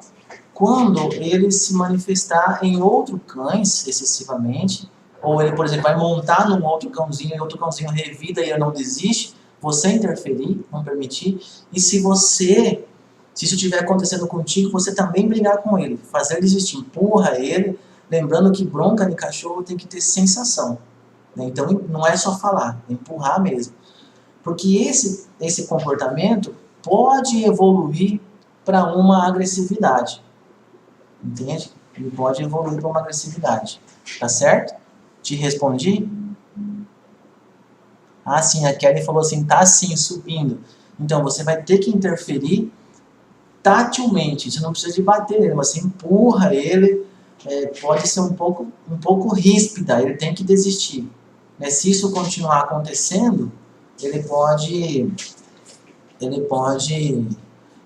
quando ele se manifestar em outro cães excessivamente, ou ele, por exemplo, vai montar num outro cãozinho e outro cãozinho revida e ele não desiste, você interferir, não permitir, e se isso estiver acontecendo contigo, você também brigar com ele, fazer ele desistir, empurra ele, lembrando que bronca de cachorro tem que ter sensação, né? Então não é só falar, é empurrar mesmo, porque esse comportamento pode evoluir para uma agressividade, entende? Ele pode evoluir para uma agressividade, tá certo? Te respondi? Ah, sim, a Kelly falou assim, tá sim, subindo. Então, você vai ter que interferir tatilmente, você não precisa de bater nele, você empurra ele, pode ser um pouco ríspida, ele tem que desistir. Se isso continuar acontecendo,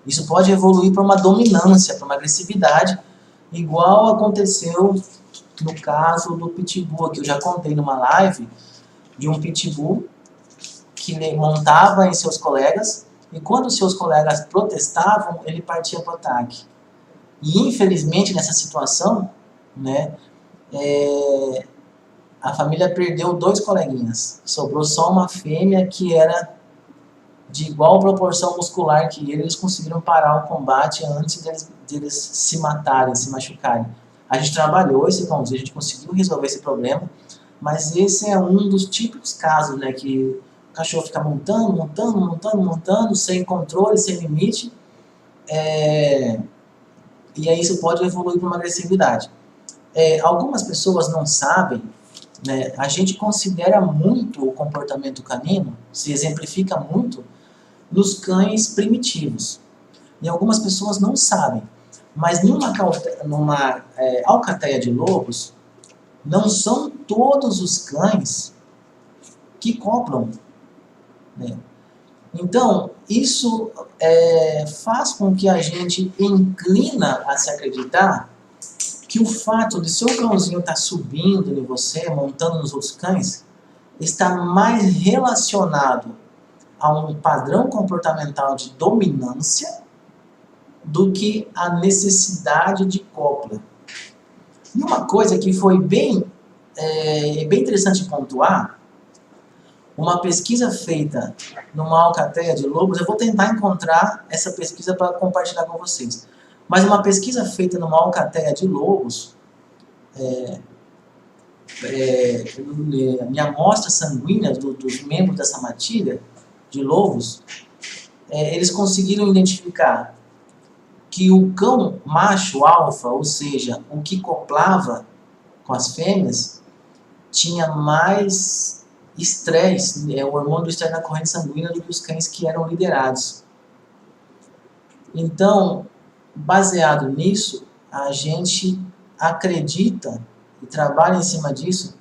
isso pode evoluir para uma dominância, para uma agressividade, igual aconteceu no caso do pitbull, que eu já contei numa live, de um pitbull que montava em seus colegas, e quando seus colegas protestavam, ele partia para o ataque. E infelizmente nessa situação, né, a família perdeu 2 coleguinhas, sobrou só uma fêmea que era de igual proporção muscular que ele, eles conseguiram parar o combate antes deles se matarem, se machucarem. A gente trabalhou esse cãozinho, a gente conseguiu resolver esse problema, mas esse é um dos típicos casos, né, que o cachorro fica montando, sem controle, sem limite, e aí isso pode evoluir para uma agressividade. Algumas pessoas não sabem, né, a gente considera muito o comportamento canino, se exemplifica muito, nos cães primitivos. E algumas pessoas não sabem. Mas numa alcateia de lobos, não são todos os cães que coplam, né? Então, isso faz com que a gente inclina a se acreditar que o fato de seu cãozinho estar subindo em você, montando nos outros cães, está mais relacionado a um padrão comportamental de dominância do que a necessidade de cópula. E uma coisa que foi bem interessante pontuar, uma pesquisa feita numa alcateia de lobos, eu vou tentar encontrar essa pesquisa para compartilhar com vocês, mas uma pesquisa feita numa alcateia de lobos, em amostra sanguínea dos membros dessa matilha de lobos, eles conseguiram identificar que o cão macho alfa, ou seja, o que coplava com as fêmeas, tinha mais estresse, o hormônio do estresse na corrente sanguínea do que os cães que eram liderados. Então, baseado nisso, a gente acredita e trabalha em cima disso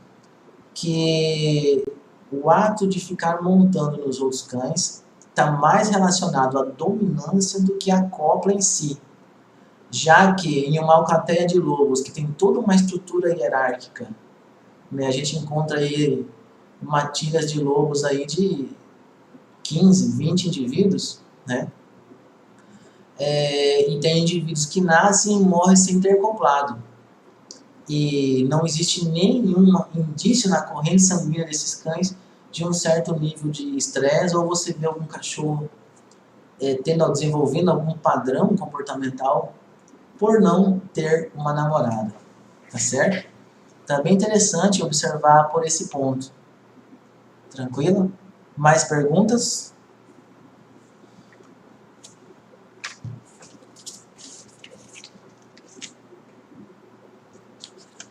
que o ato de ficar montando nos outros cães está mais relacionado à dominância do que à copla em si. Já que em uma alcateia de lobos, que tem toda uma estrutura hierárquica, né, a gente encontra aí matilhas de lobos aí de 15, 20 indivíduos, né? E tem indivíduos que nascem e morrem sem ter acoplado. E não existe nenhum indício na corrente sanguínea desses cães de um certo nível de estresse, ou você vê algum cachorro desenvolvendo algum padrão comportamental por não ter uma namorada, tá certo? Tá bem interessante observar por esse ponto. Tranquilo? Mais perguntas?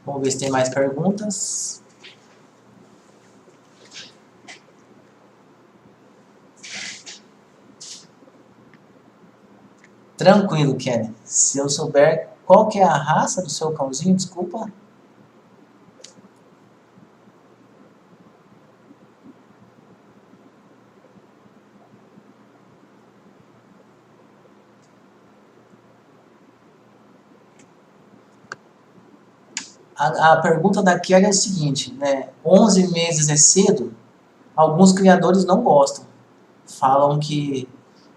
Vamos ver se tem mais perguntas. Tranquilo, Kelly. Se eu souber qual que é a raça do seu cãozinho, desculpa. A pergunta da Kelly é o seguinte, né? 11 meses é cedo? Alguns criadores não gostam. Falam que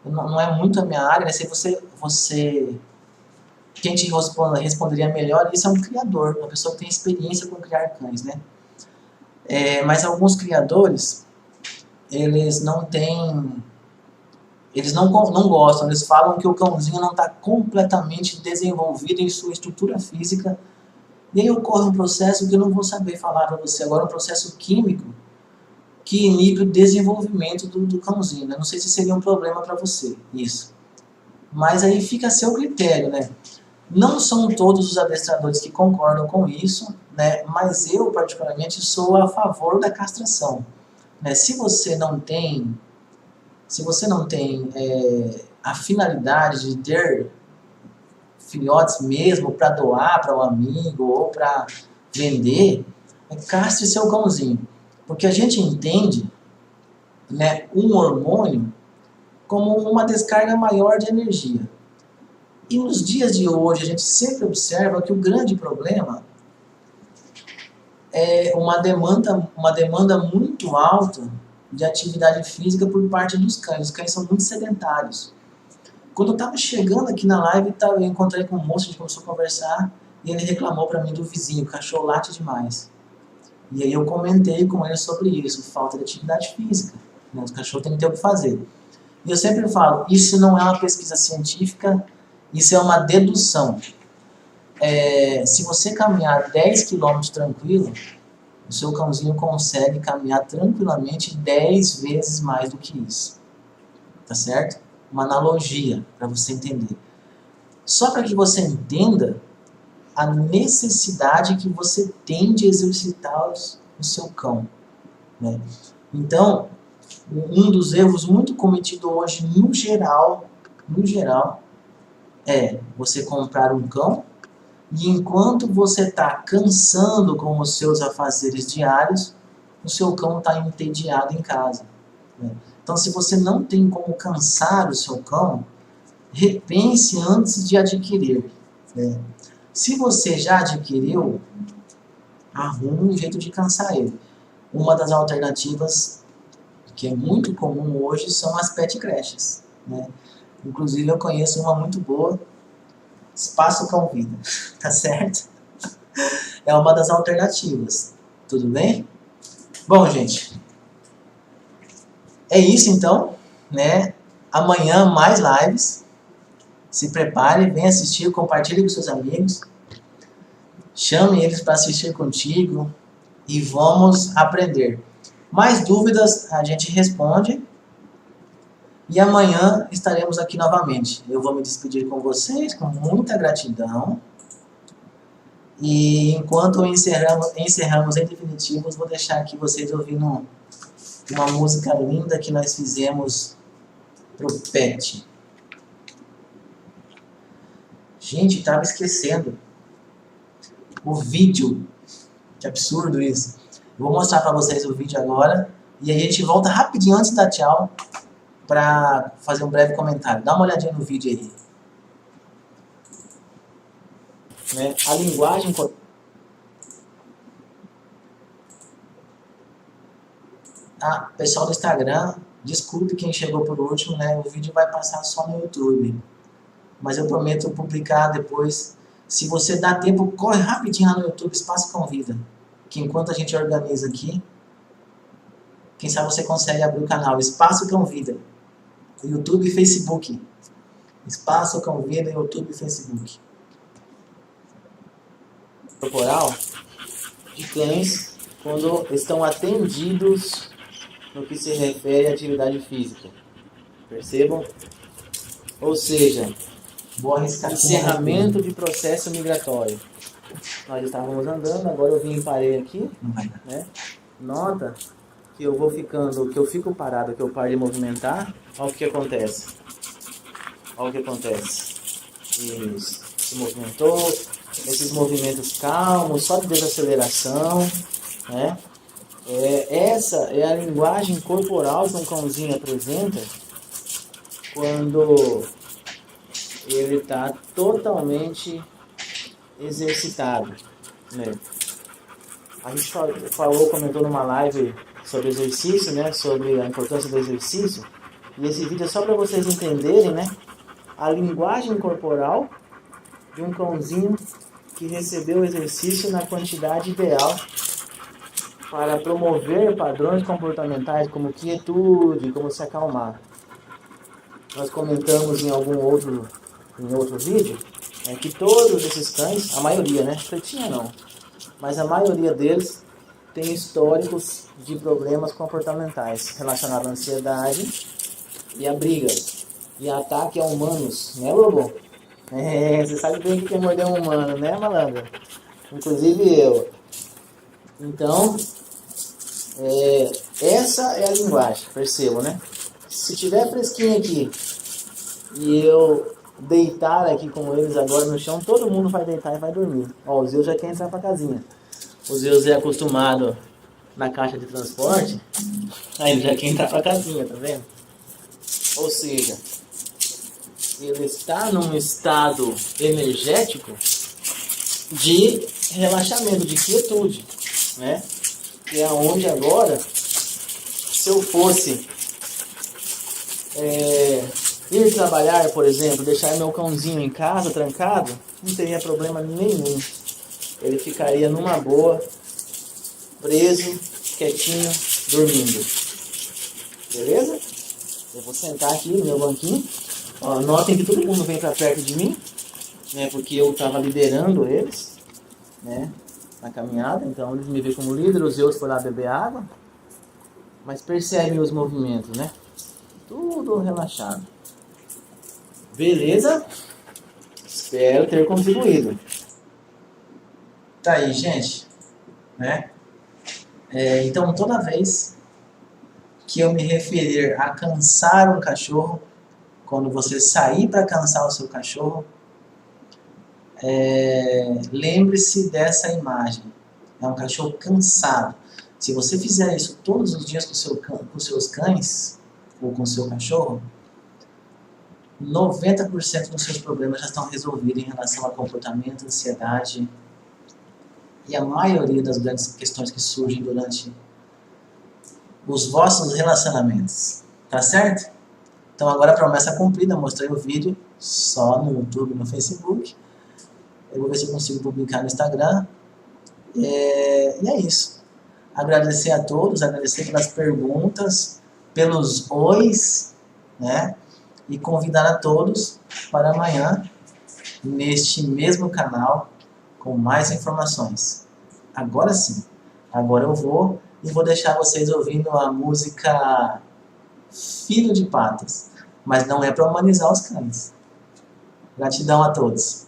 não é muito a minha área, né? Se quem te responderia melhor, isso é um criador, uma pessoa que tem experiência com criar cães, né? Mas alguns criadores, eles não gostam, eles falam que o cãozinho não está completamente desenvolvido em sua estrutura física, e aí ocorre um processo que eu não vou saber falar para você agora, um processo químico que inibe o desenvolvimento do cãozinho, né? Não sei se seria um problema para você, isso. Mas aí fica a seu critério, né? Não são todos os adestradores que concordam com isso, né? Mas eu, particularmente, sou a favor da castração, né? Se você não tem a finalidade de ter filhotes mesmo para doar para um amigo ou para vender, castre seu cãozinho. Porque a gente entende, né, um hormônio como uma descarga maior de energia. E nos dias de hoje a gente sempre observa que o grande problema é uma demanda muito alta de atividade física por parte dos cães. Os cães são muito sedentários. Quando eu estava chegando aqui na live, eu encontrei com um moço, a gente começou a conversar, e ele reclamou para mim do vizinho, o cachorro late demais. E aí eu comentei com ele sobre isso, falta de atividade física, né? Os cachorros têm que ter o que fazer. E eu sempre falo, isso não é uma pesquisa científica, isso é uma dedução. Se você caminhar 10 km tranquilo, o seu cãozinho consegue caminhar tranquilamente 10 vezes mais do que isso. Tá certo? Uma analogia para você entender. Só para que você entenda a necessidade que você tem de exercitar o seu cão, né? Então, um dos erros muito cometido hoje no geral, é você comprar um cão e enquanto você está cansando com os seus afazeres diários, o seu cão está entediado em casa, né? Então, se você não tem como cansar o seu cão, repense antes de adquirir, né? Se você já adquiriu, arrume um jeito de cansar ele. Uma das alternativas que é muito comum hoje são as pet creches, né? Inclusive eu conheço uma muito boa, Espaço Cão Vida, tá certo? É uma das alternativas, tudo bem? Bom, gente, é isso então, né? Amanhã mais lives. Se prepare, venha assistir, compartilhe com seus amigos. Chame eles para assistir contigo e vamos aprender. Mais dúvidas a gente responde. E amanhã estaremos aqui novamente. Eu vou me despedir com vocês com muita gratidão. E enquanto encerramos em definitivo, vou deixar aqui vocês ouvindo uma música linda que nós fizemos pro Pet. Gente, estava esquecendo. o vídeo. Que absurdo isso. Eu vou mostrar pra vocês o vídeo agora. E aí a gente volta rapidinho antes da tchau pra fazer um breve comentário. Dá uma olhadinha no vídeo aí. Né? A linguagem... Ah, pessoal do Instagram, desculpe quem chegou por último, né? O vídeo vai passar só no YouTube. Mas eu prometo publicar depois. Se você dá tempo, corre rapidinho lá no YouTube, Espaço Convida. Que enquanto a gente organiza aqui, quem sabe você consegue abrir o canal Espaço Convida. YouTube e Facebook. Espaço Convida, YouTube e Facebook. Corporal de cães quando estão atendidos no que se refere à atividade física. Percebam? Ou seja, vou arriscar encerramento de processo migratório. Nós estávamos andando, agora eu vim e parei aqui, né? Nota que eu vou ficando, que eu fico parado, que eu paro de movimentar. Olha o que acontece. Olha o que acontece. Isso. Se movimentou. Esses movimentos calmos, só de desaceleração, né? Essa é a linguagem corporal que um cãozinho apresenta quando ele está totalmente exercitado, né? A gente comentou numa live sobre exercício, né? Sobre a importância do exercício. E esse vídeo é só para vocês entenderem, né? A linguagem corporal de um cãozinho que recebeu o exercício na quantidade ideal para promover padrões comportamentais como quietude, como se acalmar. Nós comentamos em outro vídeo que todos esses cães, a maioria, né? Pretinha não, mas a maioria deles tem históricos de problemas comportamentais relacionados à ansiedade e a briga e a ataque a humanos, né, Lobo? Você sabe bem que morder um humano, né, malandro? Inclusive eu. Então, essa é a linguagem, percebam, né? Se tiver fresquinho aqui e eu deitar aqui com eles agora no chão, todo mundo vai deitar e vai dormir. Ó, o Zeus já quer entrar pra casinha. O Zeus é acostumado na caixa de transporte, aí ele já quer entrar pra casinha, tá vendo? Ou seja, ele está num estado energético de relaxamento, de quietude, né? Que é onde agora, se eu fosse ir trabalhar, por exemplo, deixar meu cãozinho em casa, trancado, não teria problema nenhum. Ele ficaria numa boa, preso, quietinho, dormindo. Beleza? Eu vou sentar aqui no meu banquinho. Ó, notem que todo mundo vem para perto de mim, né, porque eu estava liderando eles, né, na caminhada. Então eles me veem como líder, os outros foram lá beber água. Mas percebem os movimentos, né? Tudo relaxado. Beleza? Espero ter contribuído. Tá aí, gente, né? Então toda vez que eu me referir a cansar um cachorro, quando você sair para cansar o seu cachorro, lembre-se dessa imagem. É um cachorro cansado. Se você fizer isso todos os dias com seus cães, ou com o seu cachorro, 90% dos seus problemas já estão resolvidos em relação a comportamento, ansiedade e a maioria das grandes questões que surgem durante os vossos relacionamentos. Tá certo? Então agora a promessa cumprida, mostrei o vídeo só no YouTube e no Facebook. Eu vou ver se eu consigo publicar no Instagram. E é isso. Agradecer a todos, agradecer pelas perguntas, pelos ois, né? E convidar a todos para amanhã, neste mesmo canal, com mais informações. Agora sim, agora eu vou deixar vocês ouvindo a música Filho de Patas, mas não é para humanizar os cães. Gratidão a todos.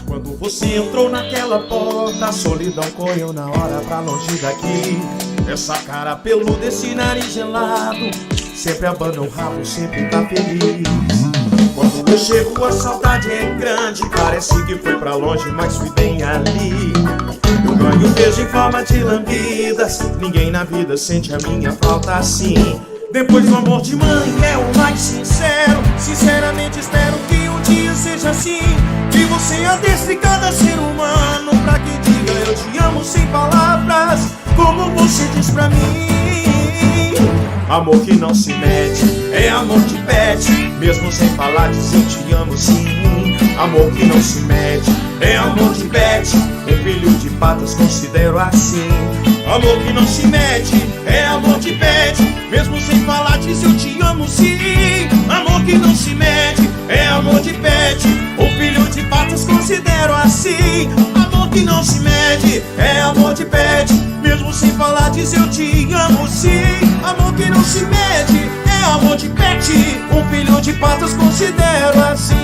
Quando você entrou naquela porta, a solidão correu na hora pra longe daqui. Essa cara peluda, esse nariz gelado, sempre abana o rabo, sempre tá feliz. Quando eu chego a saudade é grande, parece que foi pra longe, mas fui bem ali. Eu ganho beijo em forma de lambidas, ninguém na vida sente a minha falta assim. Depois do amor de mãe é o mais sincero, sinceramente espero que um dia seja assim. Que você adestre cada ser humano pra que diga eu te amo sem palavras, como você diz pra mim. Amor que não se mede, é amor de pet, mesmo sem falar diz eu te amo sim. Amor que não se mede, é amor de pet, um filho de patas considero assim. Amor que não se mede, é amor de pet, mesmo sem falar diz eu te amo sim. Amor que não se mede, é amor de pet, um filho de patas considero assim. Amor que não se mede, é amor de pet, mesmo sem falar diz eu te amo sim. Amor que não se mede, é amor de pet, um filho de patas considero assim.